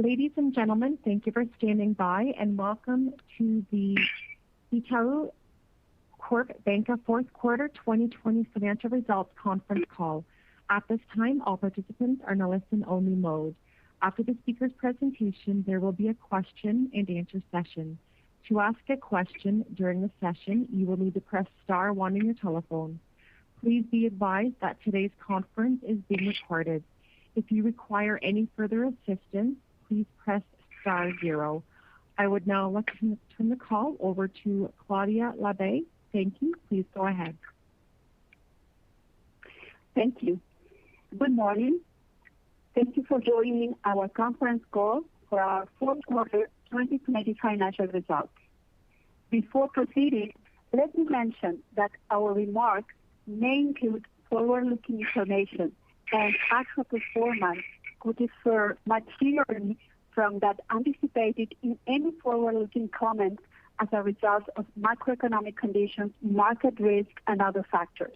Ladies and gentlemen, thank you for standing by and welcome to the Itau Corp. Banca Fourth Quarter 2020 Financial Results Conference Call. At this time, all participants are in a listen-only mode. After the speaker's presentation, there will be a question-and-answer session. To ask a question during the session, you will need to press star one on your telephone. Please be advised that today's conference is being recorded. If you require any further assistance, please press star zero. I would now like to turn the call over to Claudia Labé. Thank you. Please go ahead. Thank you. Good morning. Thank you for joining our conference call for our fourth quarter 2020 financial results. Before proceeding, let me mention that our remarks may include forward-looking information and actual performance could differ materially from that anticipated in any forward-looking comments as a result of macroeconomic conditions, market risk, and other factors.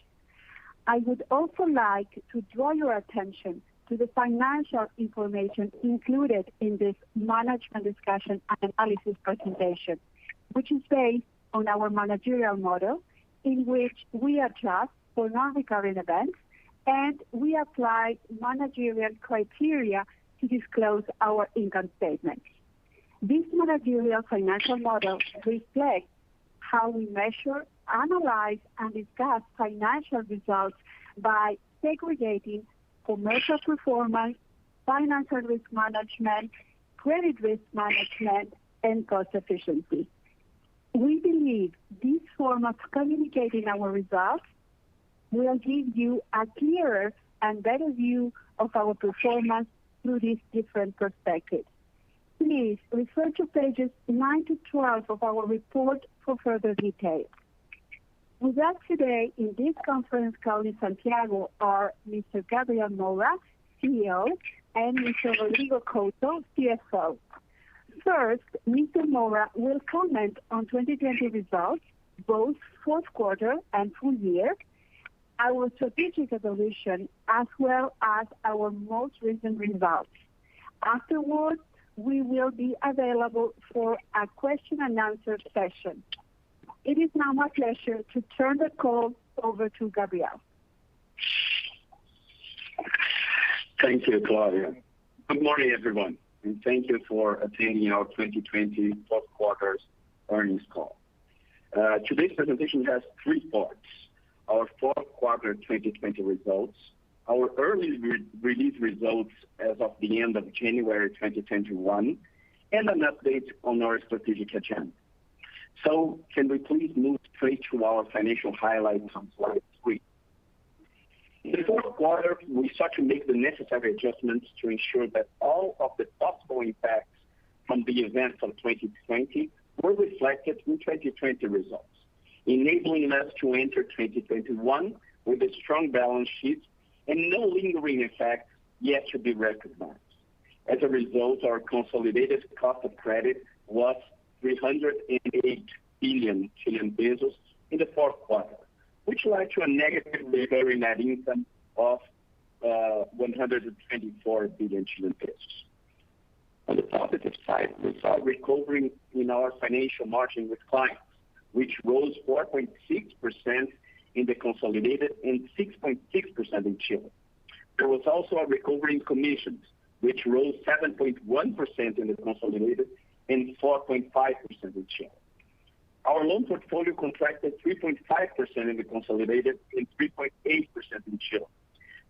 I would also like to draw your attention to the financial information included in this management discussion and analysis presentation, which is based on our managerial model in which we adjust for non-recurring events and we apply managerial criteria to disclose our income statement. This managerial financial model reflects how we measure, analyze, and discuss financial results by segregating commercial performance, financial risk management, credit risk management, and cost efficiency. We believe this form of communicating our results will give you a clearer and better view of our performance through these different perspectives. Please refer to pages 9 to 12 of our report for further details. With us today in this conference call in Santiago are Mr. Gabriel Mora, CEO, and Mr. Rodrigo Couto, CFO. First, Mr. Mora will comment on 2020 results, both fourth quarter and full year, our strategic evolution, as well as our most recent results. Afterwards, we will be available for a question and answer session. It is now my pleasure to turn the call over to Gabriel. Thank you, Claudia. Good morning, everyone, and thank you for attending our 2020 fourth quarter's earnings call. Today's presentation has three parts: our fourth quarter 2020 results, our early release results as of the end of January 2021, and an update on our strategic agenda. So can we please move straight to our financial highlights on slide 3. In the fourth quarter, we sought to make the necessary adjustments to ensure that all of the possible impacts from the events of 2020 were reflected in 2020 results, enabling us to enter 2021 with a strong balance sheet and no lingering effects yet to be recognized. As a result, our consolidated cost of credit was 308 billion Chilean pesos in the fourth quarter, which led to a negative recurring net income of 124 billion Chilean pesos. On the positive side, we saw recovering in our financial margin with clients, which rose 4.6% in the consolidated and 6.6% in Chile. There was also a recovery in commissions, which rose 7.1% in the consolidated and 4.5% in Chile. Our loan portfolio contracted 3.5% in the consolidated and 3.8% in Chile.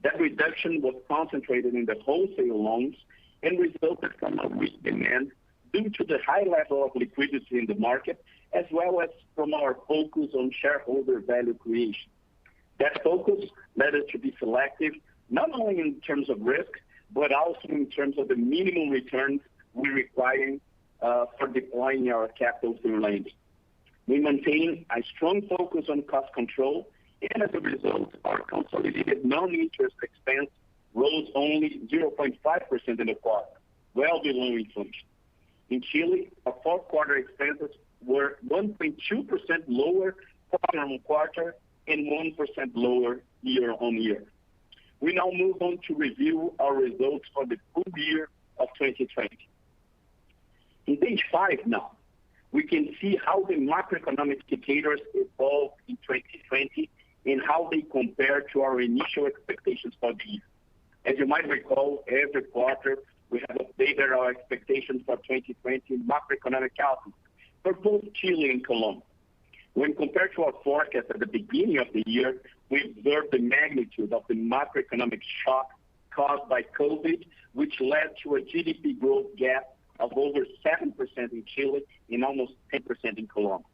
That reduction was concentrated in the wholesale loans and resulted from a weak demand due to the high level of liquidity in the market, as well as from our focus on shareholder value creation. That focus led us to be selective, not only in terms of risk, but also in terms of the minimum returns we require for deploying our capital through lending. We maintain a strong focus on cost control, and as a result, our consolidated non-interest expense rose only 0.5% in the quarter, well below inflation. In Chile, our fourth quarter expenses were 1.2% lower quarter-on-quarter and 1% lower year-on-year. We now move on to review our results for the full year of 2020. In page 5 now, we can see how the macroeconomic indicators evolved in 2020 and how they compare to our initial expectations for the year. As you might recall, every quarter we have updated our expectations for 2020 macroeconomic outlook for both Chile and Colombia. When compared to our forecast at the beginning of the year, we observed the magnitude of the macroeconomic shock caused by COVID, which led to a GDP growth gap of over 7% in Chile and almost 10% in Colombia.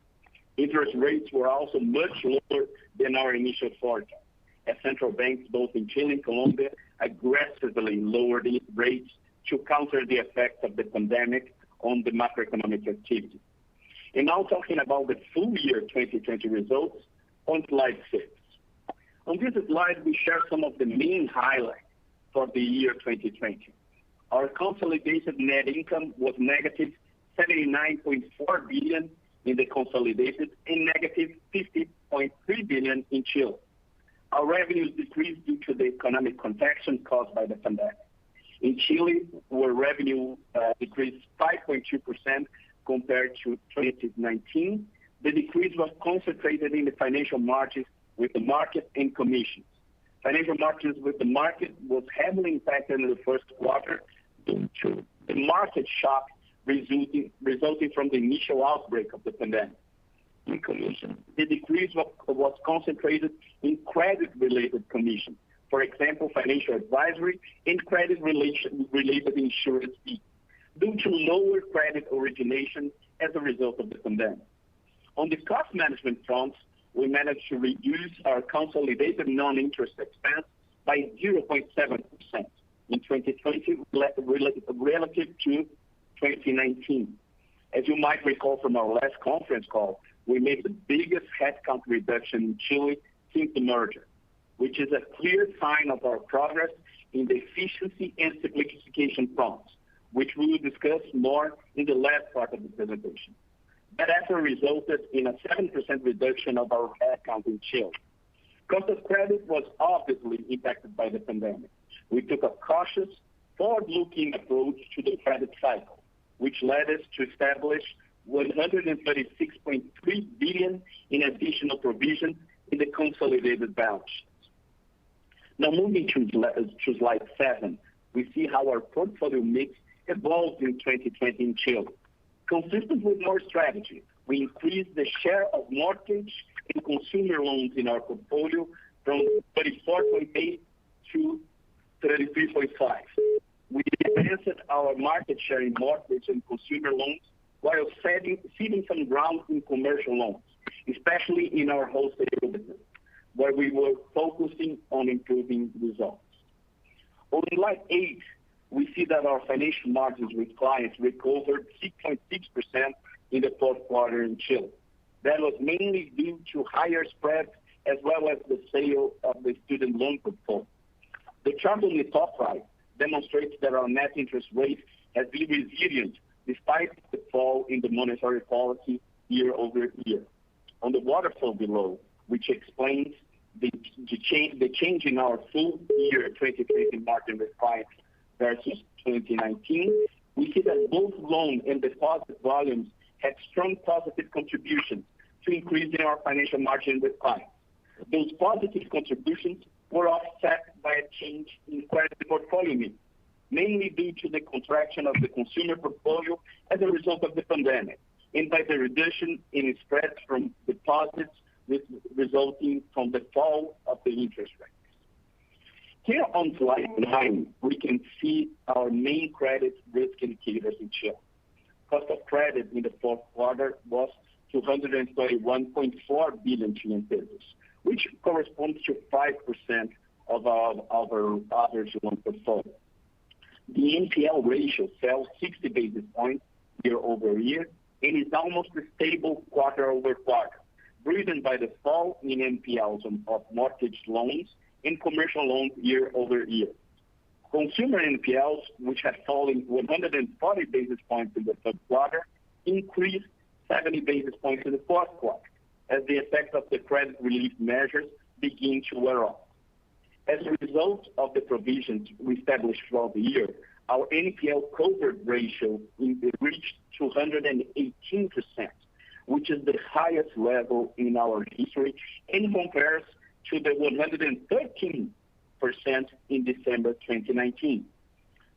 Interest rates were also much lower than our initial forecast, as central banks both in Chile and Colombia aggressively lowered rates to counter the effects of the pandemic on the macroeconomic activity. And now talking about the full year 2020 results on slide 6. On this slide, we share some of the main highlights for the year 2020. Our consolidated net income was negative 79.4 billion in the consolidated and negative 50.3 billion in Chile. Our revenues decreased due to the economic contraction caused by the pandemic. In Chile, where revenue decreased 5.2% compared to 2019, the decrease was concentrated in the financial margins with the market and commissions. Financial margins with the market was heavily impacted in the first quarter due to the market shock resulting from the initial outbreak of the pandemic. In commission, the decrease was concentrated in credit-related commissions, for example, financial advisory and credit-related insurance fees, due to lower credit origination as a result of the pandemic. On the cost management front, we managed to reduce our consolidated non-interest expense by 0.7% in 2020 relative to 2019. As you might recall from our last conference call, we made the biggest headcount reduction in Chile since the merger, which is a clear sign of our progress in the efficiency and simplification fronts, which we will discuss more in the last part of the presentation. That effort resulted in a 7% reduction of our headcount in Chile. Cost of credit was obviously impacted by the pandemic. We took a cautious, forward-looking approach to the credit cycle, which led us to establish 136.3 billion in additional provision in the consolidated balance sheet. Now moving to slide 7, we see how our portfolio mix evolved in 2020 in Chile. Consistent with our strategy, we increased the share of mortgage and consumer loans in our portfolio from 34.8 to 33.5. We advanced our market share in mortgage and consumer loans while ceding some ground in commercial loans, especially in our wholesale business, where we were focusing on improving results. On slide 8, we see that our financial margins with clients recovered 6.6% in the fourth quarter in Chile. That was mainly due to higher spreads as well as the sale of the student loan portfolio. The chart on the top right demonstrates that our net interest rate has been resilient despite the fall in the monetary policy year over year. On the waterfall below, which explains the change in our full year 2020 margin with clients versus 2019, we see that both loan and deposit volumes had strong positive contributions to increasing our financial margin with clients. Those positive contributions were offset by a change in credit portfolio mix, mainly due to the contraction of the consumer portfolio as a result of the pandemic, and by the reduction in spreads from deposits resulting from the fall of the interest rates. Here on slide 9, we can see our main credit risk indicators in Chile. Cost of credit in the fourth quarter was 231.4 billion Chilean pesos, which corresponds to 5% of our average loan portfolio. The NPL ratio fell 60 basis points year over year and is almost stable quarter over quarter, driven by the fall in NPLs of mortgage loans and commercial loans year over year. Consumer NPLs, which had fallen 140 basis points in the third quarter, increased 70 basis points in the fourth quarter, as the effect of the credit relief measures begin to wear off. As a result of the provisions we established throughout the year, our NPL coverage ratio reached 218%, which is the highest level in our history and compares to the 113% in December 2019.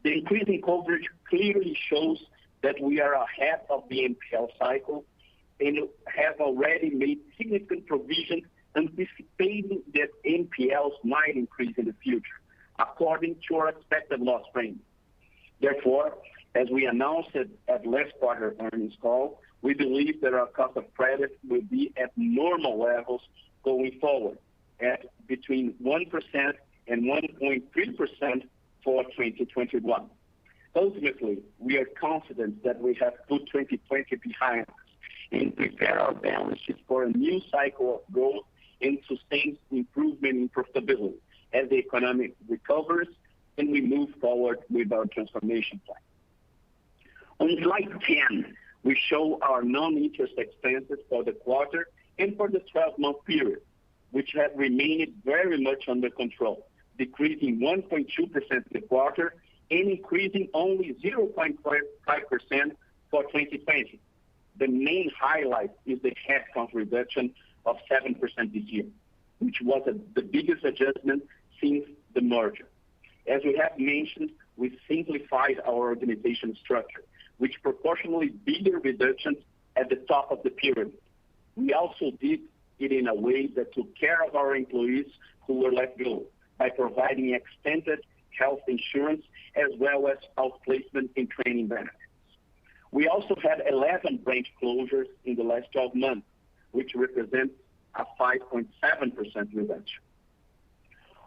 The increase in coverage clearly shows that we are ahead of the NPL cycle and have already made significant provisions anticipating that NPLs might increase in the future, according to our expected loss range. Therefore, as we announced at last quarter earnings call, we believe that our cost of credit will be at normal levels going forward, at between 1% and 1.3% for 2021. Ultimately, we are confident that we have put 2020 behind us and prepare our balance sheet for a new cycle of growth and sustained improvement in profitability as the economy recovers and we move forward with our transformation plan. On slide 10, we show our non-interest expenses for the quarter and for the 12-month period, which have remained very much under control, decreasing 1.2% in the quarter and increasing only 0.5% for 2020. The main highlight is the headcount reduction of 7% this year, which was the biggest adjustment since the merger. As we have mentioned, we simplified our organization structure, which proportionally bigger reductions at the top of the pyramid. We also did it in a way that took care of our employees who were let go by providing extended health insurance as well as outplacement and training benefits. We also had 11 branch closures in the last 12 months, which represents a 5.7% reduction.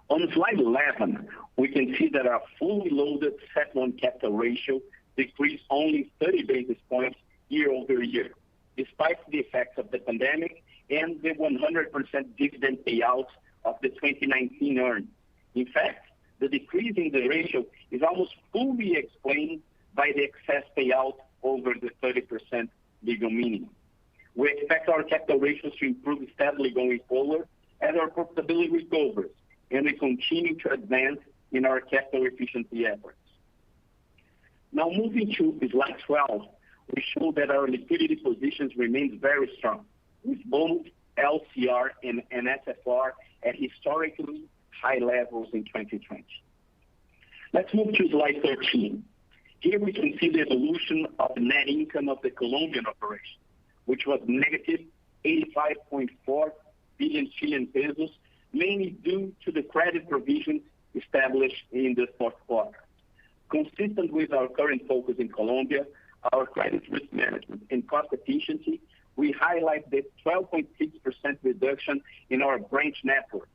On slide 11, we can see that our fully loaded CET1 capital ratio decreased only 30 basis points year over year, despite the effects of the pandemic and the 100% dividend payout of the 2019 earnings. In fact, the decrease in the ratio is almost fully explained by the excess payout over the 30% legal minimum. We expect our capital ratios to improve steadily going forward as our profitability recovers and we continue to advance in our capital efficiency efforts. Now moving to slide 12, we show that our liquidity positions remains very strong, with both LCR and NSFR at historically high levels in 2020. Let's move to slide 13. Here we can see the evolution of the net income of the Colombian operation, which was negative 85.4 billion Chilean pesos, mainly due to the credit provisions established in the fourth quarter. Consistent with our current focus in Colombia, our credit risk management and cost efficiency, we highlight the 12.6% reduction in our branch network,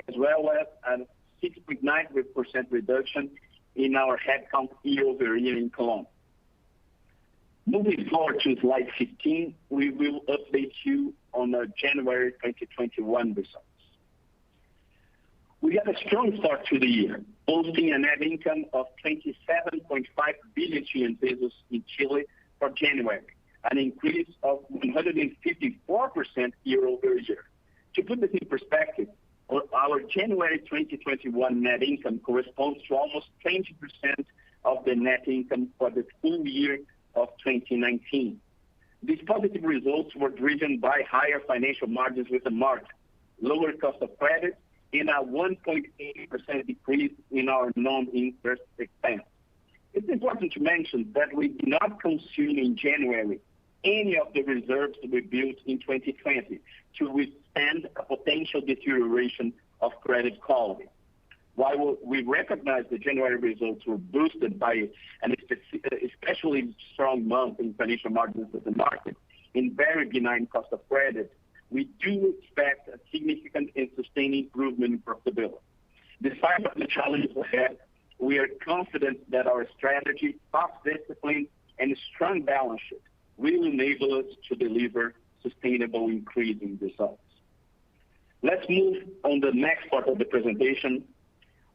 as well as a 6.9% reduction in our headcount year over year in Colombia. Moving forward to slide 15, we will update you on our January 2021 results. We had a strong start to the year, posting a net income of 27.5 billion Chilean pesos in Chile for January, an increase of 154% year over year. To put this in perspective, our January 2021 net income corresponds to almost 20% of the net income for the full year of 2019. These positive results were driven by higher financial margins with the market, lower cost of credit, and a 1.8% decrease in our non-interest expense. It's important to mention that we did not consume in January any of the reserves we built in 2020 to withstand a potential deterioration of credit quality. While we recognize the January results were boosted by an especially strong month in financial margins with the market in very benign cost of credit, we do expect a significant and sustained improvement in profitability. Despite the challenges ahead, we are confident that our strategy, cost discipline, and strong balance sheet will enable us to deliver sustainable increase in results. Let's move on the next part of the presentation.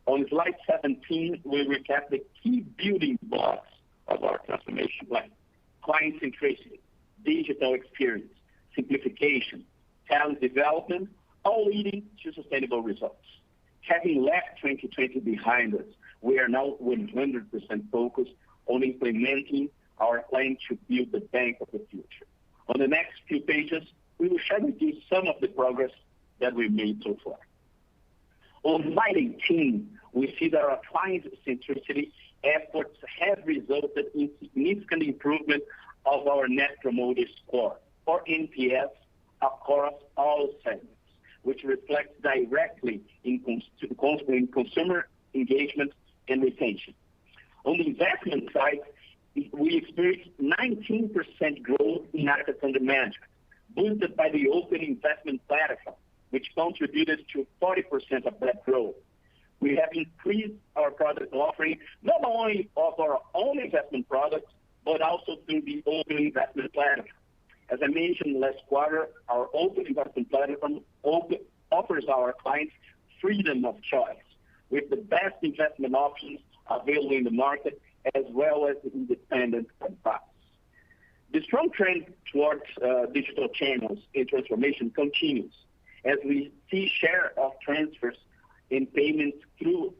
On slide 17, we recap the key building blocks of our transformation plan: client centricity, digital experience, simplification, talent development, all leading to sustainable results. Having left 2020 behind us, we are now 100% focused on implementing our plan to build the bank of the future. On the next few pages, we will share with you some of the progress that we've made so far. On slide 18, we see that our client centricity efforts have resulted in significant improvement of our Net Promoter Score, or NPS, across all segments, which reflects directly in consumer engagement and retention. On the investment side, we experienced 19% growth in assets under management, boosted by the open investment platform, which contributed to 40% of that growth. We have increased our product offering, not only of our own investment products, but also through the open investment platform. As I mentioned last quarter, our open investment platform offers our clients freedom of choice with the best investment options available in the market, as well as independent advice. The strong trend towards digital channels and transformation continues as we see share of transfers and payments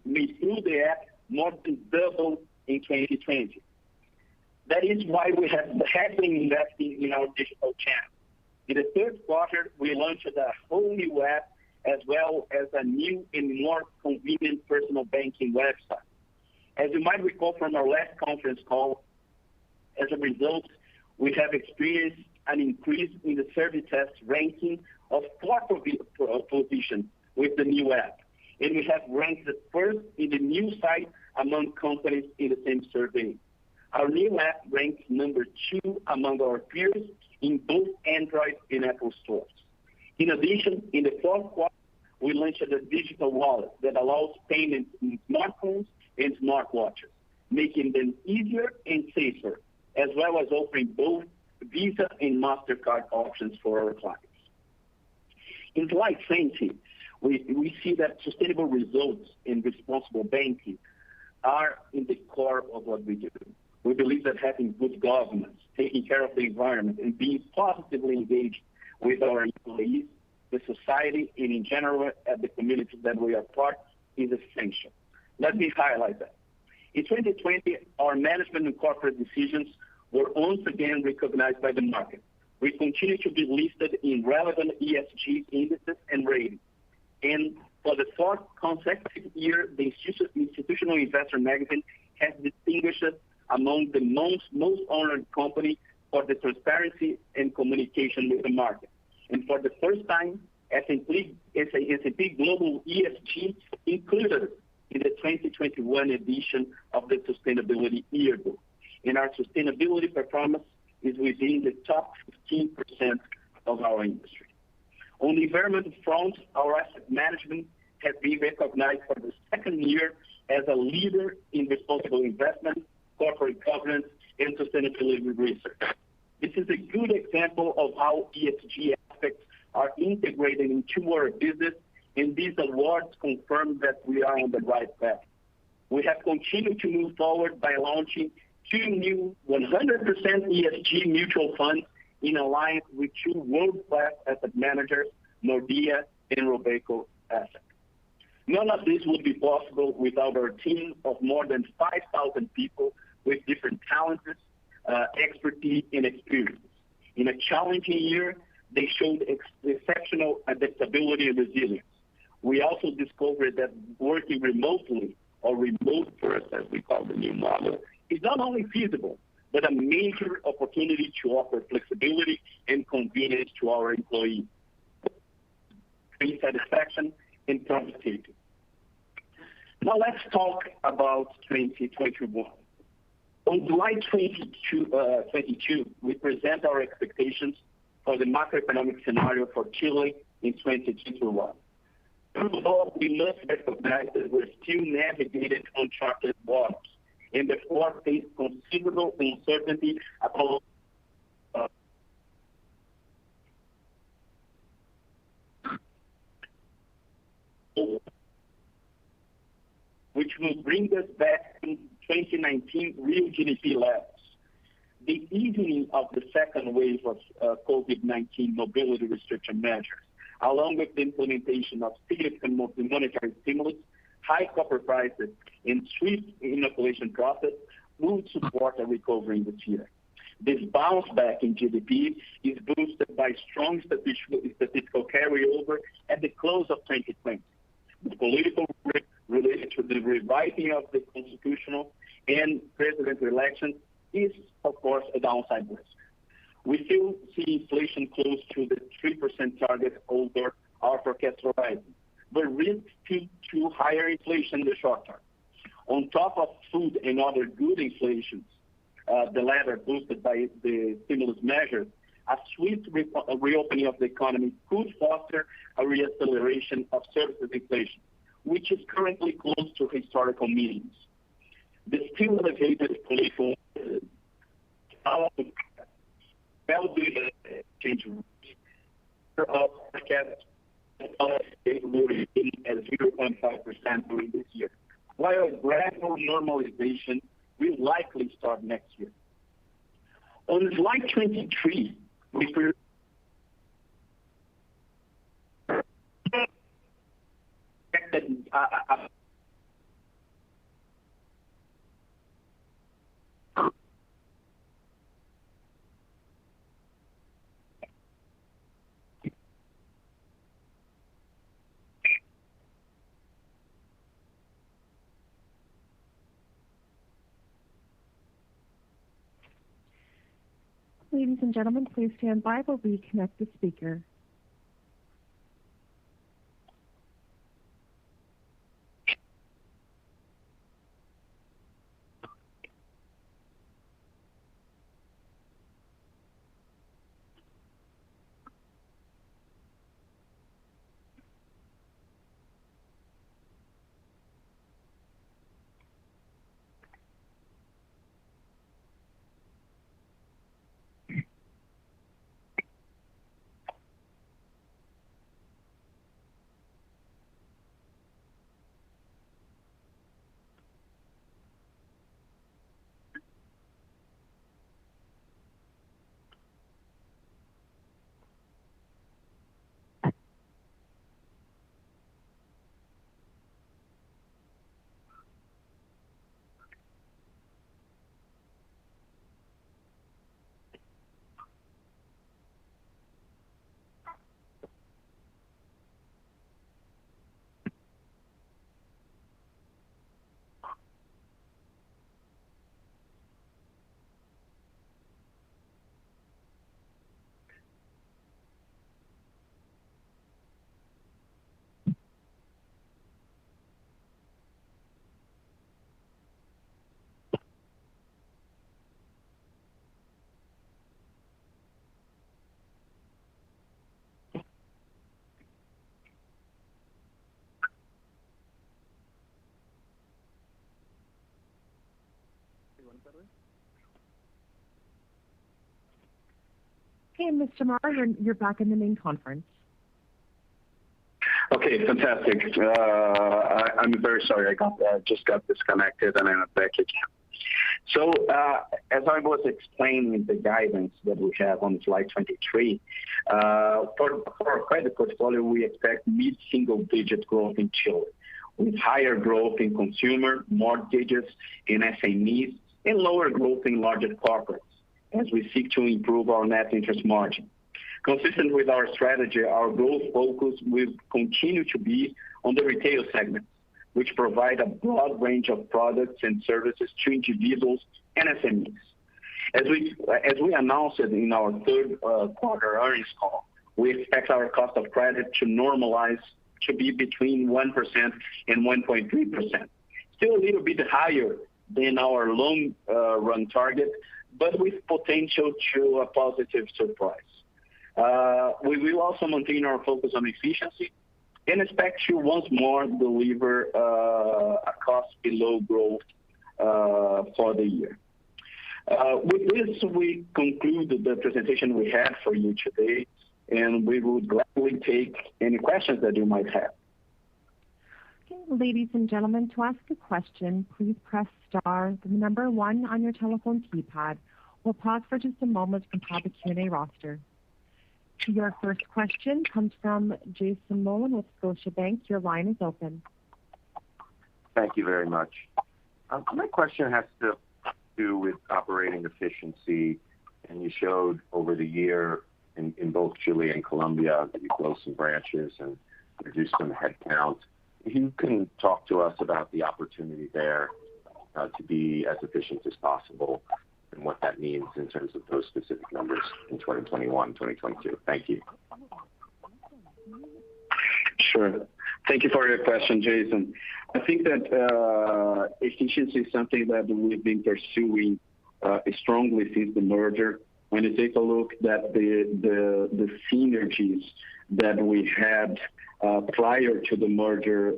made through the app more than double in 2020. That is why we have been investing in our digital channel. In the third quarter, we launched a whole new app as well as a new and more convenient personal banking website. As you might recall from our last conference call, as a result, we have experienced an increase in the service test ranking of 4 positions with the new app. And we have ranked first in the new site among companies in the same survey. Our new app ranks number 2 among our peers in both Android and Apple stores. In addition, in the fourth quarter, we launched a digital wallet that allows payments in smartphones and smartwatches, making them easier and safer, as well as offering both Visa and MasterCard options for our clients. In slide 20, we see that sustainable results in responsible banking are in the core of what we do. We believe that having good governance, taking care of the environment, and being positively engaged with our employees, the society, and in general at the communities that we are part is essential. Let me highlight that. In 2020, our management and corporate decisions were once again recognized by the market. We continue to be listed in relevant ESG indices and ratings. And for the 4th consecutive year, the Institutional Investor magazine has distinguished us among the most honored company for the transparency and communication with the market. And for the first time, S&P Global ESG included in the 2021 edition of the Sustainability Yearbook. And our sustainability performance is within the top 15% of our industry. On the environmental front, our asset management has been recognized for the 2nd year as a leader in responsible investment, corporate governance, and sustainability research. This is a good example of how ESG aspects are integrated into our business, and these awards confirm that we are on the right path. We have continued to move forward by launching 2 new 100% ESG mutual funds in alliance with 2 world-class asset managers, Nordea and Robeco Asset. None of this would be possible without our team of more than 5,000 people with different talents, expertise, and experience. In a challenging year, they showed exceptional adaptability and resilience. We also discovered that working remotely, or remote first as we call the new model, is not only feasible, but a major opportunity to offer flexibility and convenience to our employees, satisfaction and productivity. Now let's talk about 2021. On July 22, we present our expectations for the macroeconomic scenario for Chile in 2021. Although we must recognize that we're still navigating uncharted waters and therefore face considerable uncertainty about which will bring us back to 2019 real GDP levels. The easing of the 2nd wave of COVID-19 mobility restriction measures, along with the implementation of significant monetary stimulus, high copper prices, and swift inoculation process will support a recovery this year. This bounce back in GDP is boosted by strong statistical carryover at the close of 2020. The political risk related to the rewriting of the constitutional and presidential elections is, of course, a downside risk. We still see inflation close to the 3% target over our forecast horizon, but risk to higher inflation in the short term. On top of food and other good inflations, the latter boosted by the stimulus measures, a swift reopening of the economy could foster a reacceleration of services inflation, which is currently close to historical means. The still elevated political change of forecast will remain at 0.5% during this year, while a gradual normalization will likely start next year. On slide 23, we Ladies and gentlemen, please stand by while we connect the speaker. Okay, Mr. Marr, you're back in the main conference. Okay, fantastic. I'm very sorry. I just got disconnected and I'm back again. So as I was explaining the guidance that we have on slide 23, for our credit portfolio, we expect mid-single-digit growth in Chile, with higher growth in consumer, mortgages, in SMEs, and lower growth in larger corporates, as we seek to improve our net interest margin. Consistent with our strategy, our growth focus will continue to be on the retail segment, which provide a broad range of products and services to individuals and SMEs. As we announced in our third quarter earnings call, we expect our cost of credit to normalize to be between 1% and 1.3%. Still a little bit higher than our long run target, but with potential to a positive surprise. We will also maintain our focus on efficiency and expect to once more deliver a cost below growth for the year. With this, we conclude the presentation we had for you today, and we will gladly take any questions that you might have. Okay, ladies and gentlemen, to ask a question, please press star, the number 1 on your telephone keypad. We'll pause for just a moment to compile the Q&A roster. Your first question comes from Jason Mollin with Scotiabank. Your line is open. Thank you very much. My question has to do with operating efficiency, and you showed over the year in both Chile and Colombia that you closed some branches and reduced some headcount. If you can talk to us about the opportunity there to be as efficient as possible and what that means in terms of those specific numbers in 2021, 2022. Thank you. Sure. Thank you for your question, Jason. I think that efficiency is something that we've been pursuing strongly since the merger. When you take a look at the synergies that we had prior to the merger,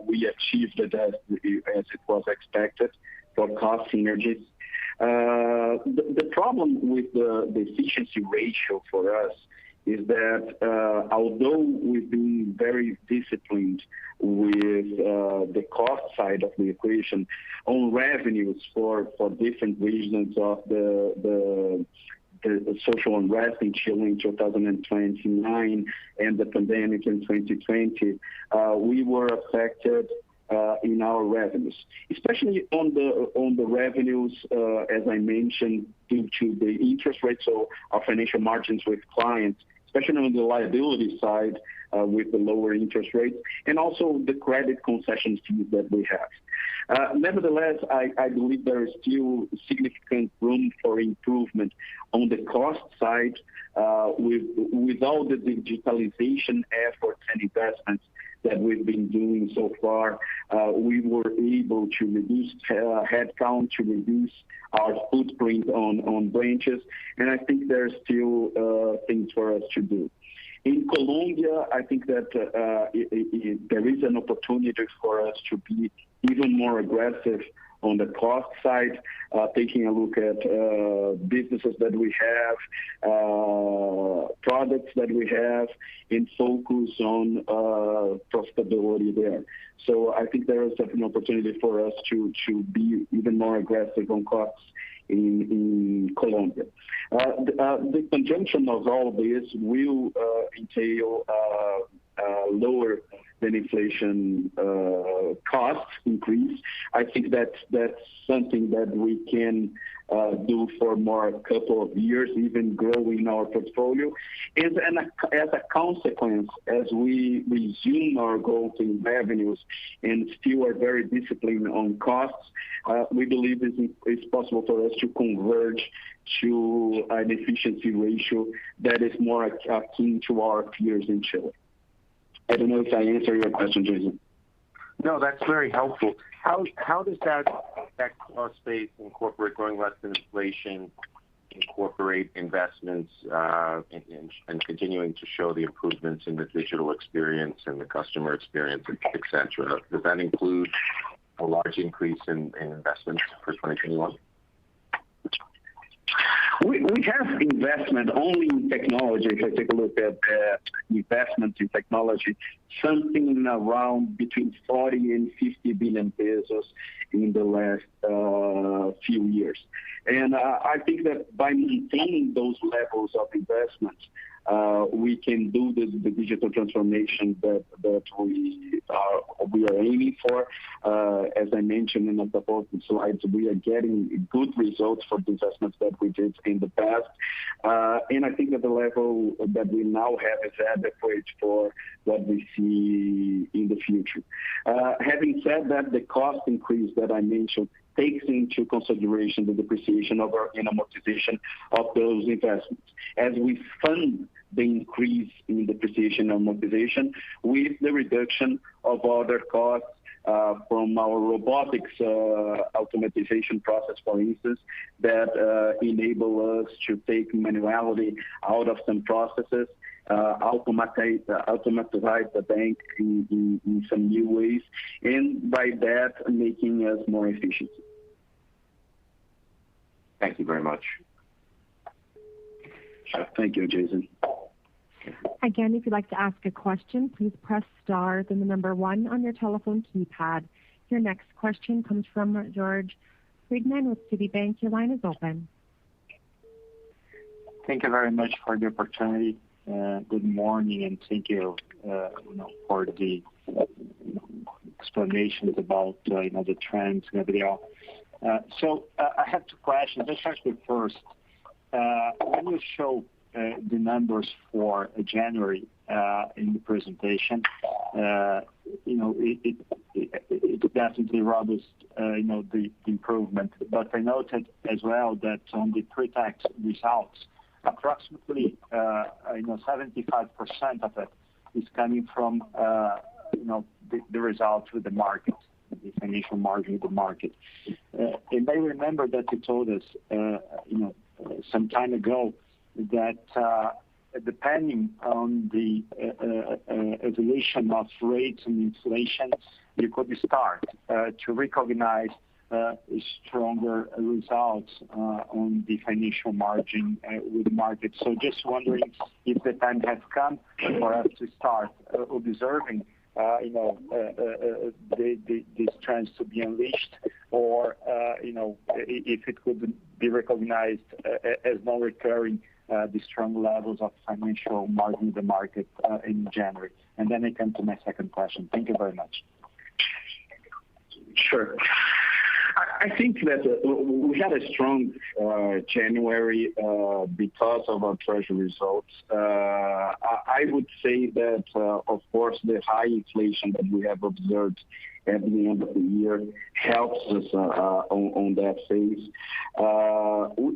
we achieved it as it was expected for cost synergies. The problem with the efficiency ratio for us is that although we've been very disciplined with the cost side of the equation, on revenues for different reasons of the social unrest in Chile in 2029 and the pandemic in 2020, we were affected in our revenues, especially on the revenues, as I mentioned, due to the interest rates, so our financial margins with clients, especially on the liability side with the lower interest rates, and also the credit concession fees that we have. Nevertheless, I believe there is still significant room for improvement on the cost side with all the digitalization efforts and investments that we've been doing so far. We were able to reduce headcount, to reduce our footprint on branches, and I think there's still things for us to do. In Colombia, I think that there is an opportunity for us to be even more aggressive on the cost side, taking a look at businesses that we have, products that we have, and focus on profitability there. So I think there is an opportunity for us to be even more aggressive on costs in Colombia. The conjunction of all this will entail lower than inflation cost increase. I think that's something that we can do for more a couple of years, even growing our portfolio. And as a consequence, as we resume our growth in revenues and still are very disciplined on costs, we believe it's possible for us to converge to an efficiency ratio that is more akin to our peers in Chile. I don't know if I answered your question, Jason. No, that's very helpful. How does that cost base incorporate growing less than inflation, incorporate investments, and continuing to show the improvements in the digital experience and the customer experience, et cetera? Does that include a large increase in investments for 2021? We have investment only in technology. If I take a look at investments in technology, something around between 40 and 50 billion pesos in the last few years. And I think that by maintaining those levels of investments, we can do the digital transformation that we are aiming for. As I mentioned in the supporting slides, we are getting good results for the investments that we did in the past. And I think that the level that we now have is adequate for what we see in the future. Having said that, the cost increase that I mentioned takes into consideration the depreciation and amortization of those investments. As we fund the increase in depreciation and amortization with the reduction of other costs from our robotics automatization process, for instance, that enable us to take manuality out of some processes, automatize the bank in some new ways, and by that making us more efficient. Thank you very much. Thank you, Jason. Again, if you'd like to ask a question, please press star, then the number 1 on your telephone keypad. Your next question comes from George Friedman with Citibank. Your line is open. Thank you very much for the opportunity. Good morning, and thank you, for the explanations about the trends, Gabriel. So I have two questions. Let's start with first. When you show the numbers for January in the presentation, it's definitely robust, the improvement. But I noted as well that on the pre-tax results, approximately 75% of it is coming from the results with the market, the financial margin of the market. And I remember that you told us some time ago that depending on the evolution of rates and inflation, you could start to recognize stronger results on the financial margin with the market. So just wondering if the time has come for us to start observing these trends to be unleashed, or if it could be recognized as non-recurring, the strong levels of financial margin in the market in January. And then I come to my second question. Thank you very much. Sure. I think that we had a strong January because of our treasury results. I would say that, of course, the high inflation that we have observed at the end of the year helps us on that phase.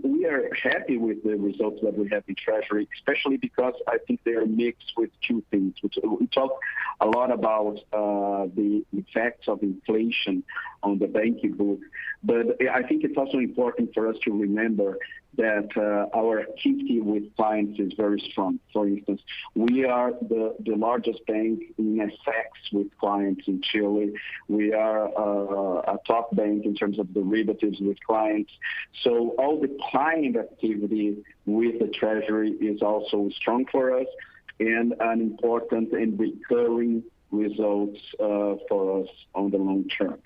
We are happy with the results that we have in Treasury, especially because I think they are mixed with two things. We talk a lot about the effects of inflation on the banking book, but I think it's also important for us to remember that our activity with clients is very strong. For instance, we are the largest bank in FX with clients in Chile. We are a top bank in terms of derivatives with clients. So all the client activity with the Treasury is also strong for us and an important and recurring results for us on the long term.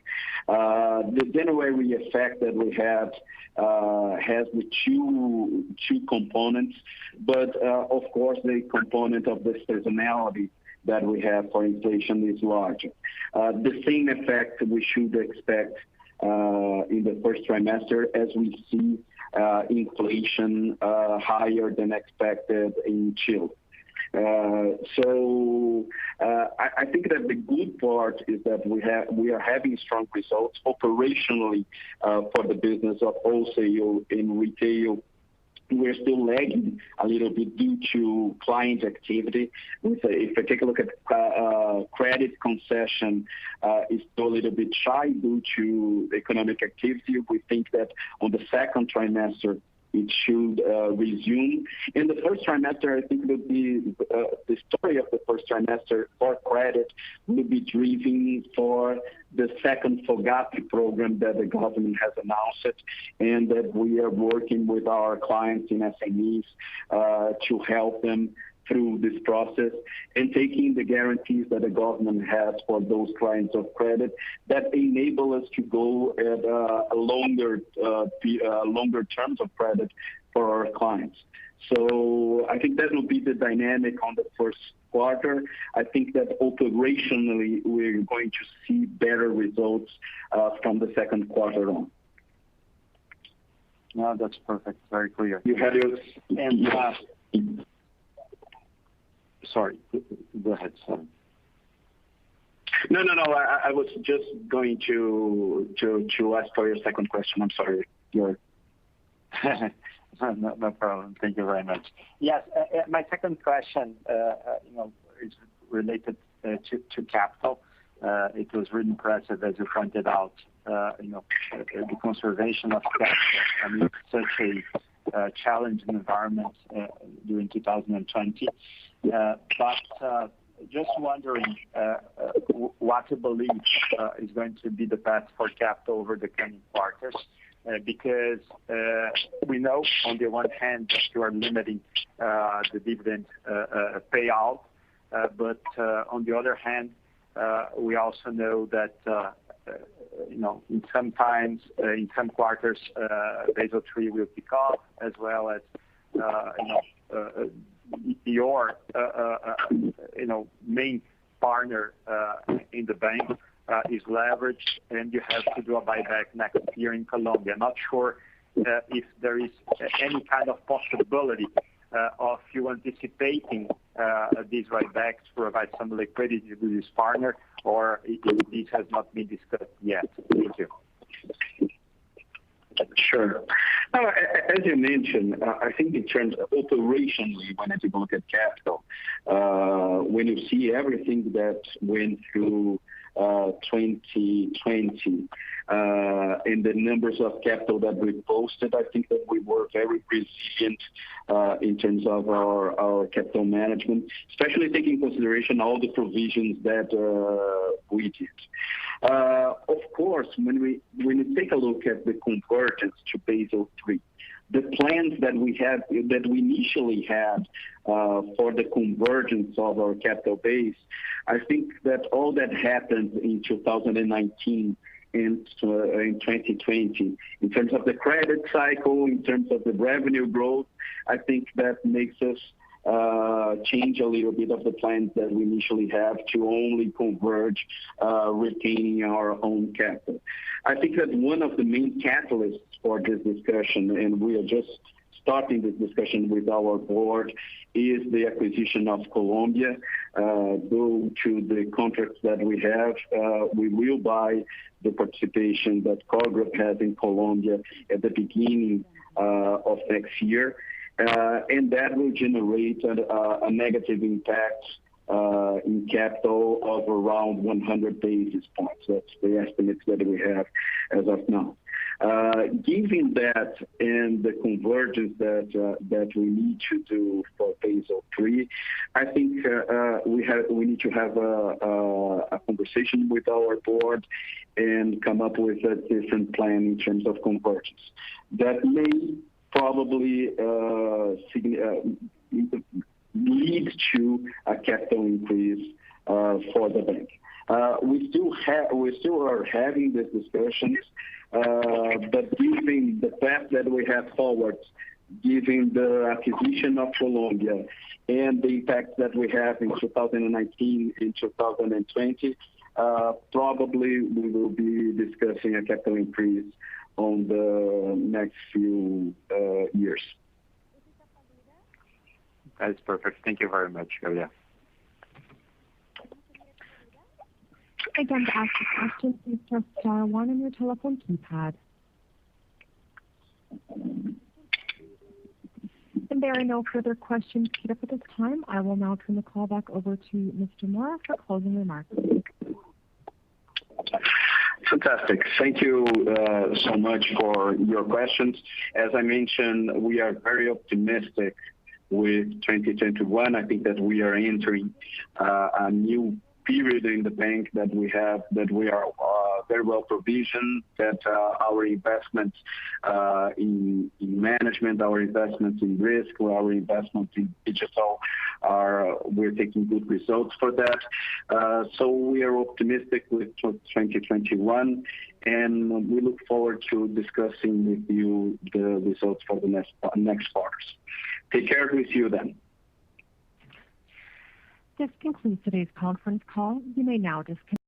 The January effect that we had has the two components, but of course the component of the seasonality that we have for inflation is larger. The same effect we should expect in the first trimester as we see inflation higher than expected in Chile. So I think that the good part is that we are having strong results operationally for the business of wholesale and retail. We're still lagging a little bit due to client activity. If I take a look at credit concession, it's still a little bit shy due to economic activity. We think that on the second trimester, it should resume. In the first trimester, I think that the story of the first trimester for credit will be driven for the second FOGAPE program that the government has announced, and that we are working with our clients in SMEs to help them through this process and taking the guarantees that the government has for those clients of credit that enable us to go at longer terms of credit for our clients. So I think that will be the dynamic on the first quarter. I think that operationally we're going to see better results from the second quarter on. No, that's perfect. Very clear. You had yours. And sorry, go ahead. Sorry. No. I was just going to ask for your second question. I'm sorry. No problem. Thank you very much. Yes, my second question, is related to capital. It was really impressive, as you pointed out, the conservation of capital. I mean, such a challenging environment during 2020. But just wondering what you believe is going to be the path for capital over the coming quarters, because we know on the one hand that you are limiting the dividend payout, but on the other hand, we also know that in some quarters, Basel III will kick off, as well as your main partner in the bank is leveraged, and you have to do a buyback next year in Colombia. Not sure if there is any kind of possibility of you anticipating these buybacks to provide some liquidity to this partner, or if this has not been discussed yet. Thank you. Sure. As you mentioned, I think in terms of operationally, when you look at capital, when you see everything that went through 2020 and the numbers of capital that we posted, I think that we were very resilient in terms of our capital management, especially taking into consideration all the provisions that we did. Of course, when you take a look at the convergence to Basel III, the plans that we initially had for the convergence of our capital base, I think that all that happened in 2019 and in 2020, in terms of the credit cycle, in terms of the revenue growth, I think that makes us change a little bit of the plans that we initially have to only converge, retaining our own capital. I think that one of the main catalysts for this discussion, and we are just starting this discussion with our board, is the acquisition of Colombia. Due to the contracts that we have, we will buy the participation that Core Group has in Colombia at the beginning of next year. And that will generate a negative impact in capital of around 100 basis points. That's the estimates that we have as of now. Given that and the convergence that we need to do for Basel III, I think we need to have a conversation with our board and come up with a different plan in terms of convergence. That may probably lead to a capital increase for the bank. We still are having these discussions, but given the path that we have forward, given the acquisition of Colombia and the impact that we have in 2019 and 2020, probably we will be discussing a capital increase on the next few years. That's perfect. Thank you very much, Gabriel. Again, to ask a question, please press star 1 on your telephone keypad. And there are no further questions queued up at this time. I will now turn the call back over to Mr. Mora for closing remarks. Fantastic. Thank you so much for your questions. As I mentioned, we are very optimistic with 2021. I think that we are entering a new period in the bank, that we are very well provisioned, that our investments in management, our investments in risk, our investments in digital, we're taking good results for that. So we are optimistic with 2021, and we look forward to discussing with you the results for the next quarters. Take care. We'll see you then. This concludes today's conference call. You may now disconnect.